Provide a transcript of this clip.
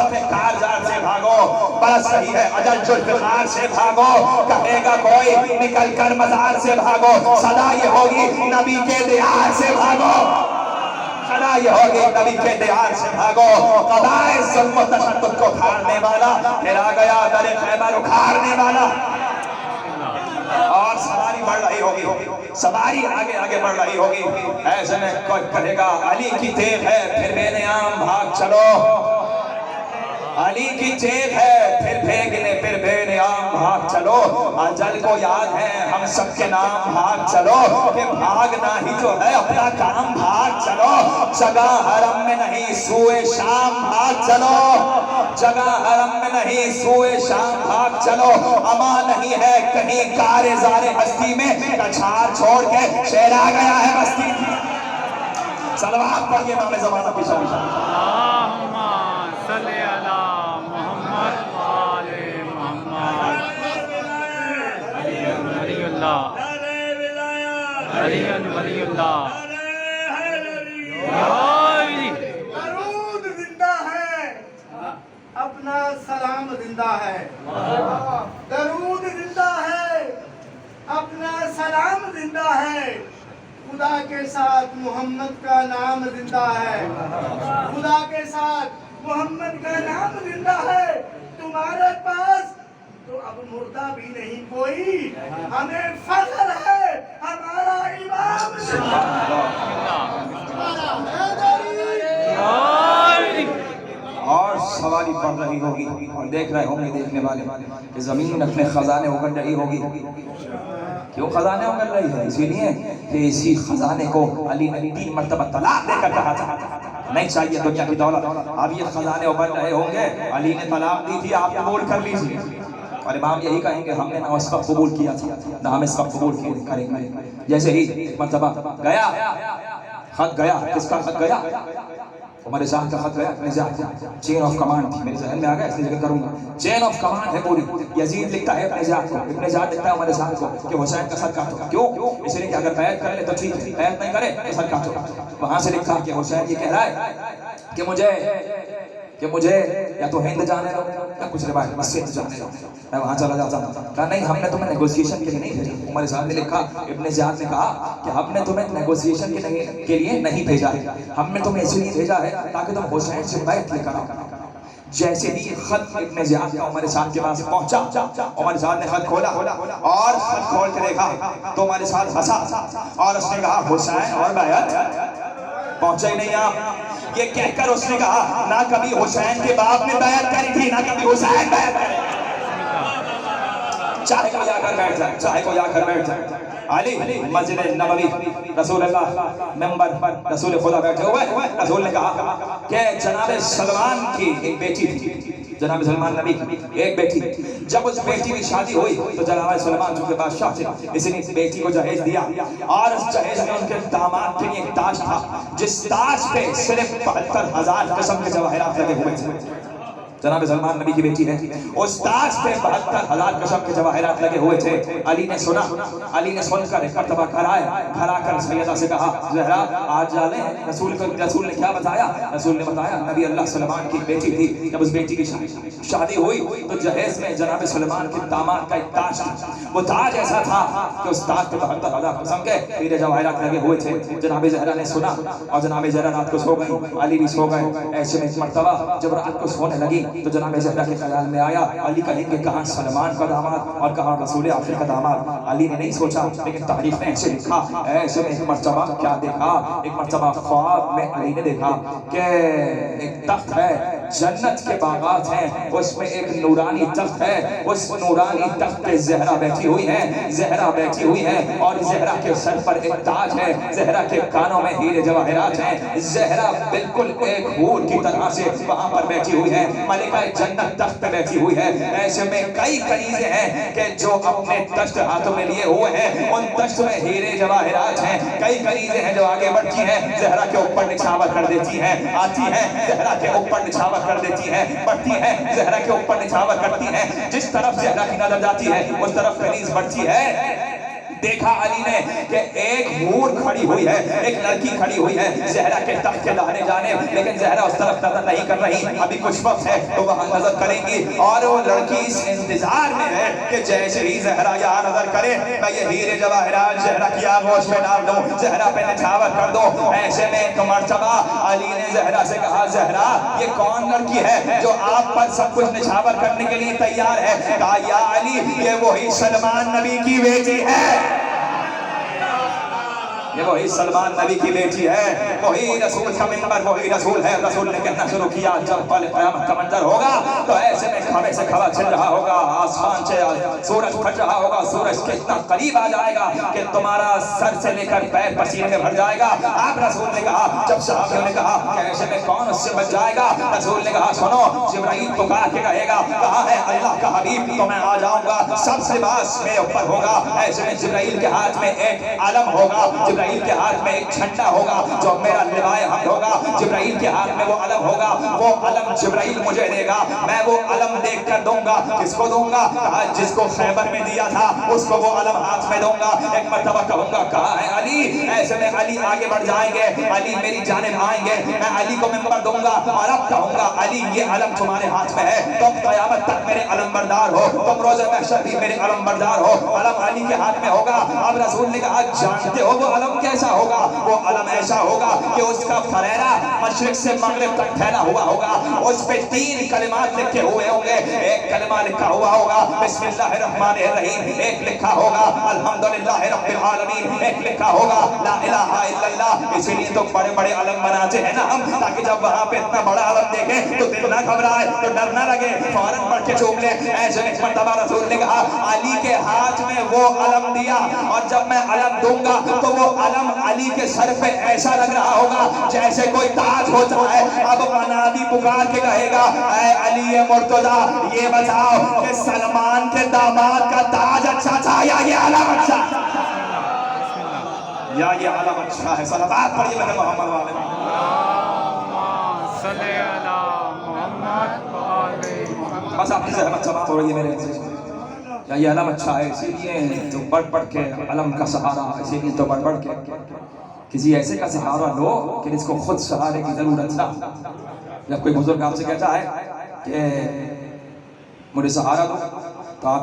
सफे कारजार से भागो, बरस रही है अजल जुल्फ़िकार से भागो, कहेगा कोई निकल कर मजार से भागो, सदा ये होगी नबी के दियार से भागो, सदा ये होगी नबी के दियार से भागो। क़ज़ाए ज़ुल्म तशद्दुद को फाड़ने वाला फिर आ गया दर खैबर उखाड़ने वाला। और सवारी बढ़ रही होगी, सवारी आगे आगे बढ़ रही होगी। ऐसे में कोई कहेगा अली की तेग है फिर बेनियाम भाग चलो, अली की जेब है फिर बेनियाम भाग चलो। अजल को याद है हम सबके नाम, भाग चलो कि भागना ही जो है अपना काम, भाग चलो। जगह हरम में नहीं सूए शाम भाग चलो, जगह हरम में नहीं सूए शाम भाग चलो। अमा नहीं है कहीं कारे ज़ारे हस्ती में, कछार छोड़ के शेर आ गया है बस्ती। सलवात पढ़िए नाम ज़माना की दरूद जिंदा है, अपना सलाम जिंदा है। दरूद जिंदा है, अपना सलाम जिंदा है। खुदा के साथ मोहम्मद का नाम जिंदा है, खुदा के साथ मोहम्मद का नाम जिंदा है। तुम्हारे पास तो अब मुर्दा भी नहीं कोई, हमें फख्र है हमारा इमाम और सवारी बढ़ रही होगी और देख रहे होंगे देखने वाले कि जमीन अपने खजाने उगल रही होगी। क्यों खजाने उगल रही है? इसीलिए कि इसी खजाने को अली ने 3 मरतबा तलाक देकर कहा था नहीं चाहिए दुनिया की दौलत। अब ये खजाने उगल रहे होंगे, अली ने तलाक दी थी, आप कबूल कर लीजिए। और इमाम यही कहेंगे हमने ना उस वक्त कबूल किया था ना हम इस वक्त कबूल करेंगे। जैसे ही मरतबा गया खत गया, किसका खत गया? उमर शाह का खत गया। चेन ऑफ कमांड थी, मेरे जहन में आ गया इसलिए जिक्र करूंगा। चेन ऑफ कमांड है पूरी। यजीद लिखता है अपने जात को, अपने जात लिखता है उमर शाह को कि हुसैन का सर काटो। क्यों? इसलिए कि अगर बैत कर ले तो ठीक है, बैत नहीं करे तो सर काटो। वहां से लिखा कि हुसैन ये कह रहा है कि मुझे या तो हिंद जाने दो या कुछ रिवायत में सिंध जाने दो, मैं वहां चला जाता हूं। कहा नहीं, हमने तुम्हें नेगोशिएशन के लिए नहीं भेजा। उमर साहब ने लिखा, इब्ने ज़ियाद ने कहा कि हमने तुम्हें नेगोशिएशन के लिए नहीं भेजा है, हमने तुम्हें इसलिए भेजा है ताकि तुम हुसैन से बैत लेकर आओ। जैसे ही खत इब्ने ज़ियाद का उमर साहब के पास पहुंचा, उमर साहब ने खत खोला और खत खोल के देखा तो उमर साहब हंसा और उसने कहा हुसैन और बैत पहुंचे ही नहीं आप। ये कहकर उसने कहा ना कभी हुसैन के बाप ने बैत करी थी ना कभी हुसैन बैत करे। चाहे को जाकर बैठ जाए, चाहे को जाकर बैठ जाए। अली मस्जिद नबवी रसूलुल्लाह मेंबर रसूल खुदा बैठे हुए, रसूल ने कहा कि जनाब सलमान की एक बेटी थी, जनाब सलमान नबी की एक बेटी। जब उस बेटी की शादी हुई तो जनाब सलमान जो के बादशाह थे, इसने इस बेटी को जहेज दिया और उस जहेज में उनके दामाद के लिए एक ताज था, जिस ताज पे सिर्फ 72,000 किस्म के जवाहरात लगे हुए थे। जनाब सलमान नबी की बेटी है, उस ताज पे 72,000 किस्म के जवाहरात लगे हुए थे। अली ने सुना, अली ने सुनकर एक मरतबा घर आकर सैयदा से कहा ज़हरा आज जाने रसूल ने क्या बताया? रसूल ने बताया नबी अल्लाह सलमान की बेटी थी, जब उस बेटी की शादी हुई तो जहेज में जनाब सलमान के दामाद का एक ताज था। वो ताज ऐसा था कि उस ताज पे 72,000 किस्म के हीरे जवाहरात लगे हुए थे। जनाब ज़हरा ने सुना और जनाब ज़हरा रात को सो गई, अली भी सो गए। ऐसे में एक मरतबा जब रात को सोने लगी तो जनाब ज़हरा के ख्याल में आया अली कहेंगे कहाँ सलमान का दामाद और कहाँ रसूल आखिर का दामाद। अली ने नहीं सोचा, लेकिन तारीख में ऐसे लिखा। ऐसे में एक मरतबा क्या देखा? एक मरतबा ख्वाब में अली ने देखा कि एक तख्त है, जन्नत के बागात हैं, उसमें एक नूरानी तख्त है, उस नूरानी तख्त पे ज़हरा बैठी हुई है, ज़हरा बैठी हुई है और ज़हरा के सर पर एक ताज है, ज़हरा के कानों में हीरे जवाहरात हैं, ज़हरा बिल्कुल एक हूर की तरह से वहां पर बैठी हुई है, मलिका जन्नत तख्त पे बैठी हुई है। ऐसे में कई कनीज़े हैं कि जो अपने तख्त हाथों में लिए हुए हैं, उन तख्त में हीरे जवाहरात हैं। कई कनीज़े हैं जो आगे बढ़ती हैं, ज़हरा के ऊपर निछावर कर देती हैं, आती हैं ज़हरा के ऊपर निछावर कर देती है, बढ़ती है ज़हरा के ऊपर निछावर करती है। जिस तरफ ज़हरा की नजर जाती है उस तरफ कनीज़ बढ़ती है। देखा अली ने कि एक हूर खड़ी हुई है, एक लड़की खड़ी हुई है ज़हरा के तख्त के दाने जाने, लेकिन ज़हरा उस तरफ नजर नहीं कर रही, अभी कुछ वक्त है तो वहां नजर करेंगी। और वो लड़की इस इंतजार में है कि जैसे ही ज़हरा यहाँ नजर करे मैं ये हीरे जवाहरात ज़हरा की आगोश में डाल दूं, ज़हरा पे निछावर कर दो। ऐसे में एक मर्तबा अली ने ज़हरा से कहा, ज़हरा ये कौन लड़की है जो आप पर सब कुछ निछावर करने के लिए तैयार है? कहा, या अली ये वही सलमान नबी की बेटी है, ये वही सलमान नबी की बेटी है, वही रसूल का मिंबर, वही रसूल है। रसूल ने कहना शुरू किया, जब पल क़यामत का मंजर होगा तो ऐसे में खबे से खबा छिल रहा होगा, आसमान से सूरज फट रहा होगा, सूरज के इतना करीब आ जाएगा कि तुम्हारा सर से लेकर पैर पसीने में भर जाएगा। आप रसूल ने कहा, जब सहाबियों ने कहा कि ऐसे में कौन उससे बच जाएगा, रसूल ने कहा, सुनो जिब्राइल पुकार के कहेगा, कहा है अल्लाह का हबीब तो मैं आ जाऊंगा, सब लिबास मेरे ऊपर होगा। ऐसे में जिब्राइल के हाथ में एक अलम होगा, जिब्राइल के हाथ में एक झंडा होगा जो मेरा लिवाए हम्द होगा, जिब्राइल के हाथ में वो अलम होगा, वो अलम जिब्राइल मुझे देगा, मैं वो अलम देख कर दूंगा। किसको दूंगा? कहा जिसको खैबर में दिया था उसको वो अलम हाथ में दूंगा। एक मर्तबा कहूंगा, कहा है अली, ऐसे में अली आगे बढ़ जाएंगे, अली मेरी जानिब आएंगे, मैं अली को मिंबर दूंगा और अब कहूंगा, अली ये अलम तुम्हारे हाथ में है, तुम क़यामत तक मेरे अलम बरदार हो, तुम रोज़े महशर भी मेरे अलम बरदार हो। अलम अली के हाथ में होगा। अब रसूल ने कहा, जानते हो वो अलम कैसा होगा? वो अलम ऐसा होगा कि उसका फरेरा मशरिक से मगरिब तक फैला हुआ होगा, उस पे 3 कलिमात लिखे हुए होंगे। एक कलिमा लिखा हुआ होगा बिस्मिल्लाहिर्रहमानिर्रहीम, एक लिखा होगा अल्हम्दुलिल्लाहि रब्बिल आलमीन, एक लिखा होगा ला इलाहा इल्लल्लाह। इसीलिए तो बड़े बड़े अलम बनाते हैं ना हम, ताकि जब वहां पे इतना बड़ा अलम देखें तो दिल ना घबराए, तो डर ना लगे, फौरन बढ़ के चूम ले। ऐसे एक मर्तबा रसूल ने कहा, अली के हाथ में वो अलम दिया और जब मैं अलम दूंगा तो वो अलम अली के सर पे ऐसा लग रहा होगा जैसे कोई ताज होता है। अब मनादी पुकार के कहेगा, ऐ अली ये मुर्तजा, ये बताओ कि सलमान के दामाद का ताज अच्छा था या ये अलम अच्छा, या ये अलम अच्छा है? सलावत पढ़िए मेरे मोहम्मद वाले। बस आपकी जहमत समाप्त हो रही है मेरे से। या ये अलम अच्छा है, इसीलिए तो बढ़ बढ़ के अलम का सहारा, इसीलिए तो बढ़ बढ़ के किसी ऐसे का सहारा लो कि जिसको खुद सहारे की जरूरत ना। जब कोई बुजुर्ग आपसे कहता है कि मुझे सहारा दो,